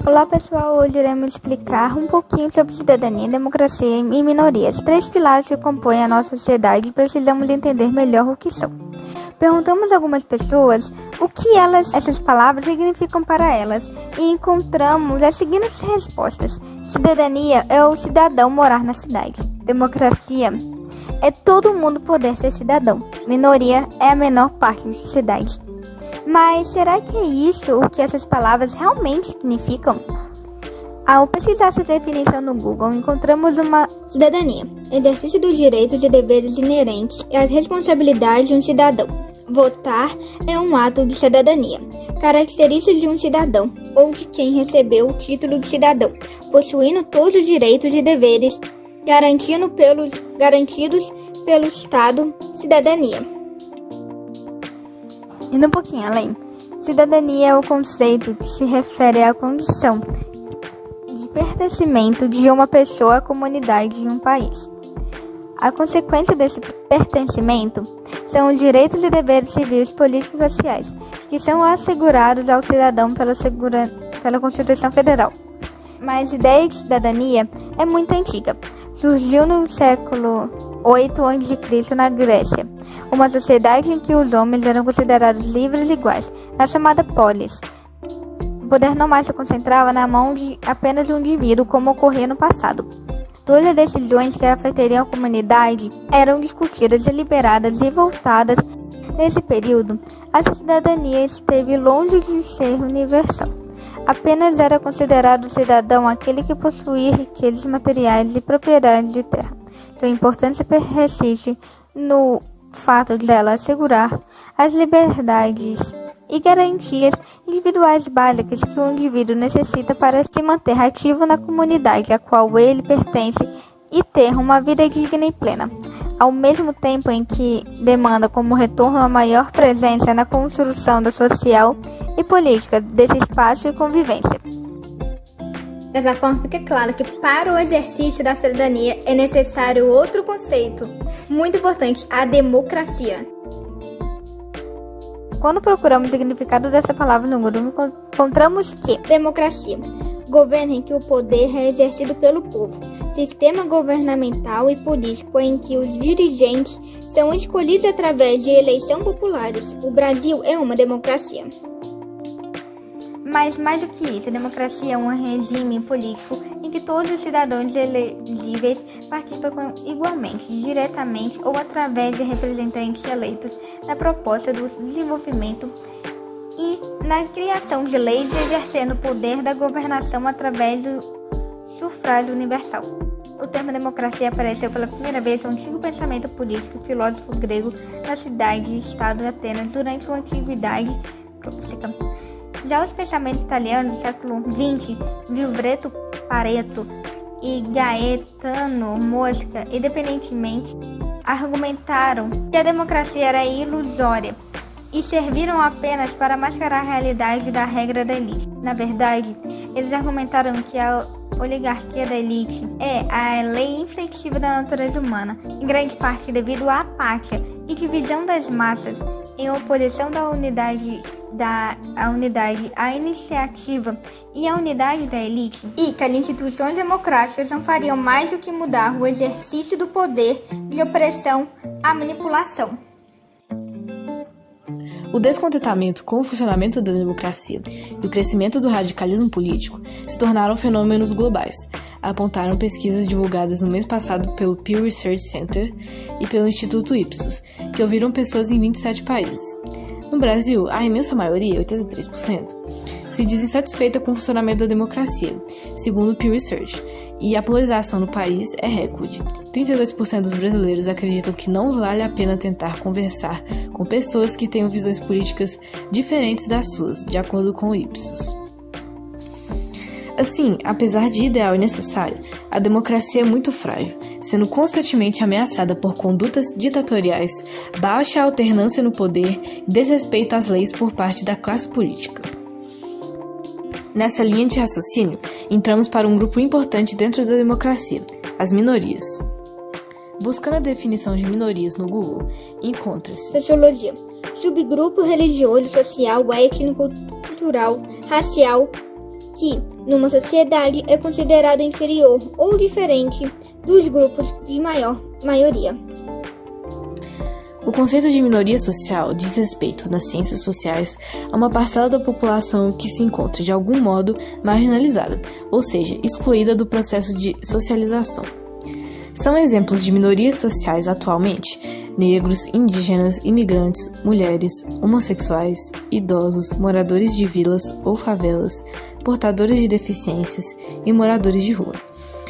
Olá pessoal, hoje iremos explicar um pouquinho sobre cidadania, democracia e minorias, 3 pilares que compõem a nossa sociedade e precisamos entender melhor o que são. Perguntamos a algumas pessoas o que essas palavras significam para elas e encontramos as seguintes respostas. Cidadania é o cidadão morar na cidade. Democracia é todo mundo poder ser cidadão. Minoria é a menor parte da sociedade. Mas será que é isso o que essas palavras realmente significam? Ao pesquisar essa definição no Google, encontramos uma cidadania, exercício dos direitos e deveres inerentes e as responsabilidades de um cidadão. Votar é um ato de cidadania, característica de um cidadão ou de quem recebeu o título de cidadão, possuindo todos os direitos e deveres garantidos pelo Estado. Cidadania. Indo um pouquinho além, cidadania é o conceito que se refere à condição de pertencimento de uma pessoa à comunidade de um país. A consequência desse pertencimento são os direitos e deveres civis, políticos e sociais, que são assegurados ao cidadão pela Constituição Federal. Mas a ideia de cidadania é muito antiga. Surgiu no século 8 a.C. na Grécia, uma sociedade em que os homens eram considerados livres e iguais, na chamada polis. O poder não mais se concentrava na mão de apenas um indivíduo, como ocorria no passado. Todas as decisões que afetariam a comunidade eram discutidas, deliberadas e votadas. Nesse período, a cidadania esteve longe de ser universal. Apenas era considerado cidadão aquele que possuía riquezas materiais e propriedade de terra. Sua importância persiste no fato de ela assegurar as liberdades e garantias individuais básicas que o indivíduo necessita para se manter ativo na comunidade a qual ele pertence e ter uma vida digna e plena, ao mesmo tempo em que demanda como retorno a maior presença na construção da social e política desse espaço e convivência. Dessa forma, fica claro que para o exercício da cidadania é necessário outro conceito muito importante, a democracia. Quando procuramos o significado dessa palavra no Google, encontramos que democracia, governo em que o poder é exercido pelo povo, sistema governamental e político em que os dirigentes são escolhidos através de eleições populares. O Brasil é uma democracia. Mas mais do que isso, a democracia é um regime político em que todos os cidadãos elegíveis participam igualmente, diretamente ou através de representantes eleitos na proposta do desenvolvimento e na criação de leis, exercendo o poder da governação através do sufrágio universal. O termo democracia apareceu pela primeira vez no antigo pensamento político e filósofo grego na cidade-estado de Atenas durante a Antiguidade Clássica. Já os pensamentos italianos do século XX, Vilfredo Pareto e Gaetano Mosca, independentemente, argumentaram que a democracia era ilusória e serviram apenas para mascarar a realidade da regra da elite. Na verdade, eles argumentaram que a oligarquia da elite é a lei inflexível da natureza humana, em grande parte devido à apátia e divisão das massas, em oposição à unidade, à iniciativa e à unidade da elite, e que as instituições democráticas não fariam mais do que mudar o exercício do poder de opressão à manipulação. O descontentamento com o funcionamento da democracia e o crescimento do radicalismo político se tornaram fenômenos globais, apontaram pesquisas divulgadas no mês passado pelo Pew Research Center e pelo Instituto Ipsos, que ouviram pessoas em 27 países. No Brasil, a imensa maioria, 83%, se diz insatisfeita com o funcionamento da democracia, segundo o Pew Research, e a polarização no país é recorde. 32% dos brasileiros acreditam que não vale a pena tentar conversar com pessoas que tenham visões políticas diferentes das suas, de acordo com o Ipsos. Assim, apesar de ideal e necessário, a democracia é muito frágil, sendo constantemente ameaçada por condutas ditatoriais, baixa alternância no poder e desrespeito às leis por parte da classe política. Nessa linha de raciocínio, entramos para um grupo importante dentro da democracia, as minorias. Buscando a definição de minorias no Google, encontra-se sociologia, subgrupo religioso, social, étnico, cultural, racial, que, numa sociedade, é considerado inferior ou diferente dos grupos de maior maioria. O conceito de minoria social diz respeito, nas ciências sociais, a uma parcela da população que se encontra, de algum modo, marginalizada, ou seja, excluída do processo de socialização. São exemplos de minorias sociais atualmente negros, indígenas, imigrantes, mulheres, homossexuais, idosos, moradores de vilas ou favelas, portadores de deficiências e moradores de rua.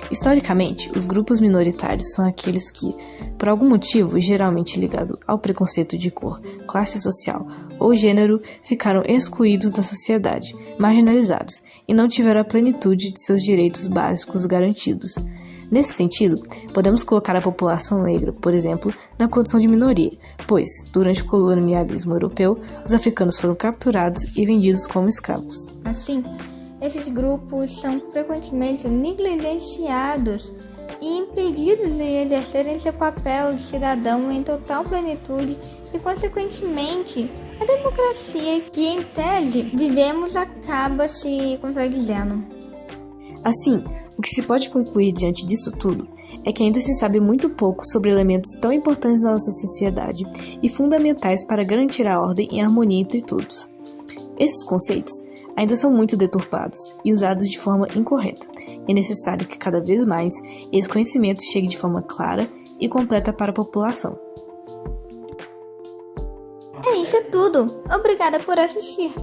Historicamente, os grupos minoritários são aqueles que, por algum motivo geralmente ligado ao preconceito de cor, classe social ou gênero, ficaram excluídos da sociedade, marginalizados e não tiveram a plenitude de seus direitos básicos garantidos. Nesse sentido, podemos colocar a população negra, por exemplo, na condição de minoria, pois, durante o colonialismo europeu, os africanos foram capturados e vendidos como escravos. Assim, esses grupos são frequentemente negligenciados e impedidos de exercerem seu papel de cidadão em total plenitude e, consequentemente, a democracia que, em tese, vivemos acaba se contradizendo. Assim, o que se pode concluir diante disso tudo é que ainda se sabe muito pouco sobre elementos tão importantes na nossa sociedade e fundamentais para garantir a ordem e a harmonia entre todos. Esses conceitos ainda são muito deturpados e usados de forma incorreta. É necessário que cada vez mais esse conhecimento chegue de forma clara e completa para a população. Isso é tudo. Obrigada por assistir.